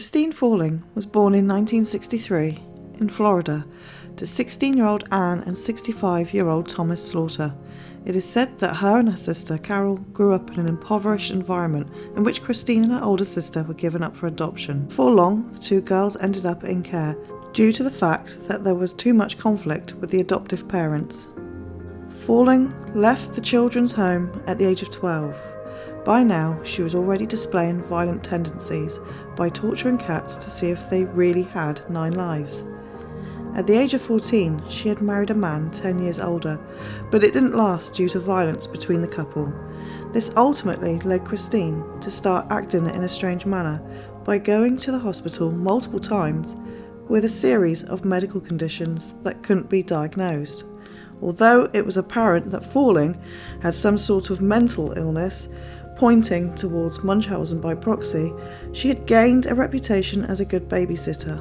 Christine Falling was born in 1963 in Florida to 16-year-old Anne and 65-year-old Thomas Slaughter. It is said that her and her sister Carol grew up in an impoverished environment in which Christine and her older sister were given up for adoption. Before long, the two girls ended up in care due to the fact that there was too much conflict with the adoptive parents. Falling left the children's home at the age of 12. By now, she was already displaying violent tendencies by torturing cats to see if they really had 9 lives. At the age of 14, she had married a man 10 years older, but it didn't last due to violence between the couple. This ultimately led Christine to start acting in a strange manner by going to the hospital multiple times with a series of medical conditions that couldn't be diagnosed. Although it was apparent that Falling had some sort of mental illness, pointing towards Munchausen by proxy, she had gained a reputation as a good babysitter.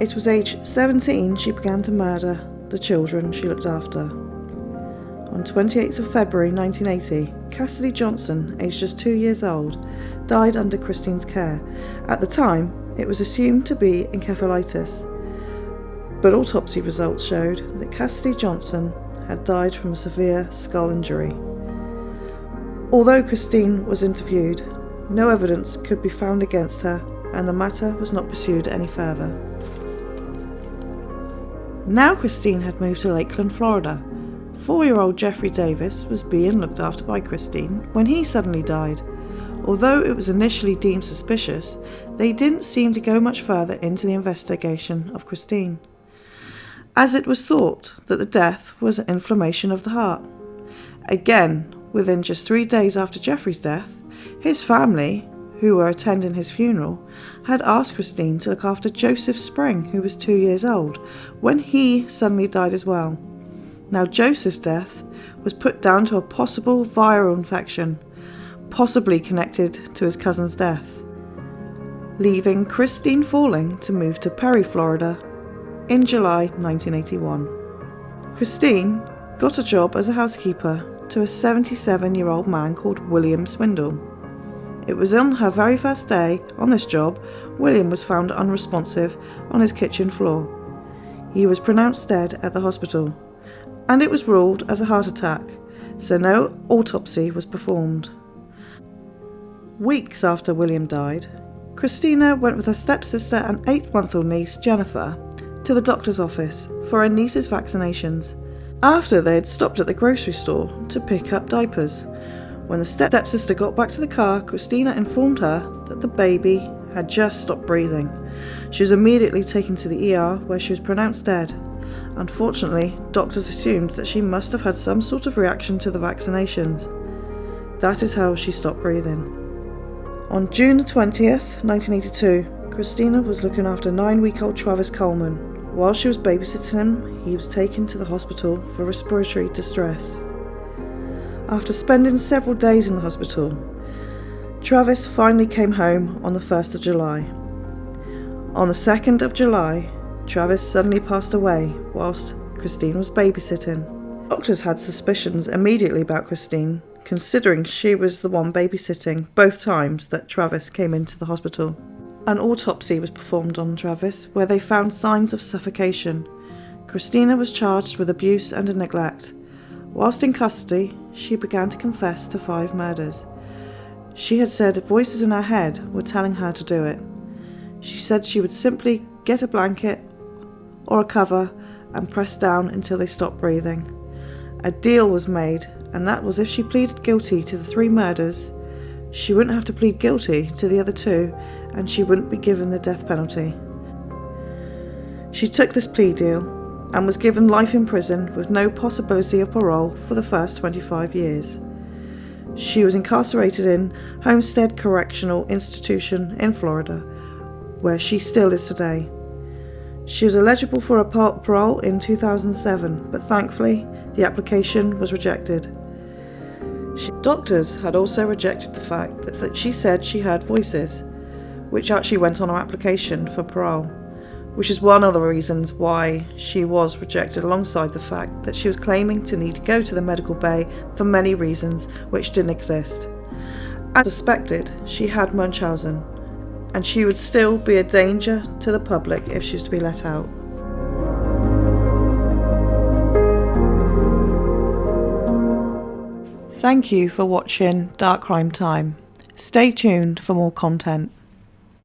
It was age 17 she began to murder the children she looked after. On 28th of February 1980, Cassidy Johnson, aged just 2 years old, died under Christine's care. At the time, it was assumed to be encephalitis, but autopsy results showed that Cassidy Johnson had died from a severe skull injury. Although Christine was interviewed, no evidence could be found against her, and the matter was not pursued any further. Now Christine had moved to Lakeland, Florida. 4-year-old Jeffrey Davis was being looked after by Christine when he suddenly died. Although it was initially deemed suspicious, they didn't seem to go much further into the investigation of Christine, as it was thought that the death was an inflammation of the heart. Again, within just 3 days after Jeffrey's death, his family, who were attending his funeral, had asked Christine to look after Joseph Spring, who was 2 years old, when he suddenly died as well. Now Joseph's death was put down to a possible viral infection, possibly connected to his cousin's death, leaving Christine Falling to move to Perry, Florida in July 1981. Christine got a job as a housekeeper to a 77-year-old man called William Swindle. It was on her very first day on this job, William was found unresponsive on his kitchen floor. He was pronounced dead at the hospital, and it was ruled as a heart attack, so no autopsy was performed. Weeks after William died, Christina went with her stepsister and 8-month-old niece, Jennifer, to the doctor's office for her niece's vaccinations, after they had stopped at the grocery store to pick up diapers. When the stepsister got back to the car, Christina informed her that the baby had just stopped breathing. She was immediately taken to the ER, where she was pronounced dead. Unfortunately, doctors assumed that she must have had some sort of reaction to the vaccinations. That is how she stopped breathing. On June 20th, 1982, Christina was looking after 9-week-old Travis Coleman. While she was babysitting him, he was taken to the hospital for respiratory distress. After spending several days in the hospital, Travis finally came home on the 1st of July. On the 2nd of July, Travis suddenly passed away whilst Christine was babysitting. Doctors had suspicions immediately about Christine, considering she was the one babysitting both times that Travis came into the hospital. An autopsy was performed on Travis, where they found signs of suffocation. Christina was charged with abuse and neglect. Whilst in custody, she began to confess to 5 murders. She had said voices in her head were telling her to do it. She said she would simply get a blanket or a cover and press down until they stopped breathing. A deal was made, and that was if she pleaded guilty to the 3 murders, she wouldn't have to plead guilty to the other 2, and she wouldn't be given the death penalty. She took this plea deal and was given life in prison with no possibility of parole for the first 25 years. She was incarcerated in Homestead Correctional Institution in Florida, where she still is today. She was eligible for a parole in 2007, but thankfully the application was rejected. Doctors had also rejected the fact that she said she heard voices, which actually went on her application for parole, which is one of the reasons why she was rejected, alongside the fact that she was claiming to need to go to the medical bay for many reasons which didn't exist. As suspected, she had Munchausen, and she would still be a danger to the public if she was to be let out. Thank you for watching Dark Crime Time. Stay tuned for more content.